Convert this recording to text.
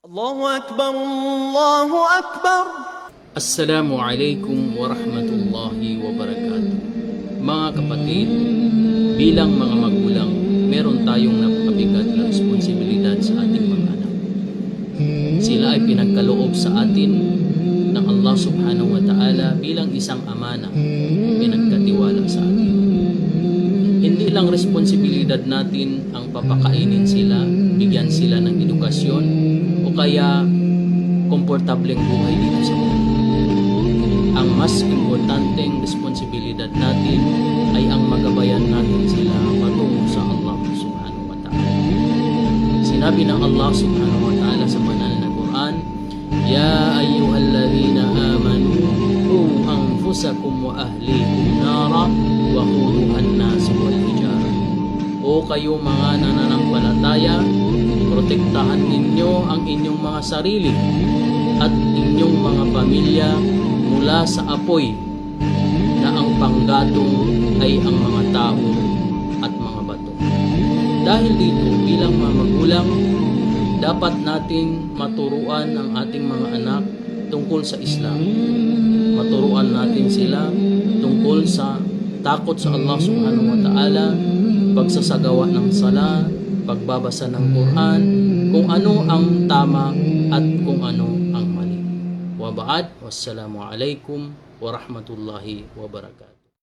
Allahu Akbar, Allahu Akbar. Assalamualaikum warahmatullahi wabarakatuh. Mga kapatid, bilang mga magulang, meron tayong napakabigat na responsibilidad sa ating mga anak. Sila ay pinagkaloob sa atin ng Allah subhanahu wa ta'ala bilang isang amana, pinagkatiwala sa atin. Hindi lang responsibilidad natin ang papakainin sila, bigyan sila ng edukasyon, o kaya komportableng buhay dito sa mundo. Ang mas importanteng responsibilidad natin ay ang magabayan natin sila patungo sa Allah subhanahu wa ta'ala. Sinabi ng Allah subhanahu wa ta'ala sa banal na Quran, Ya ayyuhalladhina amanu qu anfusakum wa ahlikum nara wa quduhan nas wal hijara. O kayo mga nananampalataya, protektahan ninyo ang inyong mga sarili at inyong mga pamilya mula sa apoy na ang panggatong ay ang mga tao at mga bato. Dahil dito, bilang mga magulang, dapat natin maturuan ang ating mga anak tungkol sa Islam. Maturuan natin sila tungkol sa takot sa Allah subhanahu wa ta'ala, pagsasagawa ng sala, pagbabasa ng Quran, kung ano ang tama at kung ano ang mali. Wa ba'd, wassalamu alaikum warahmatullahi wabarakatuh.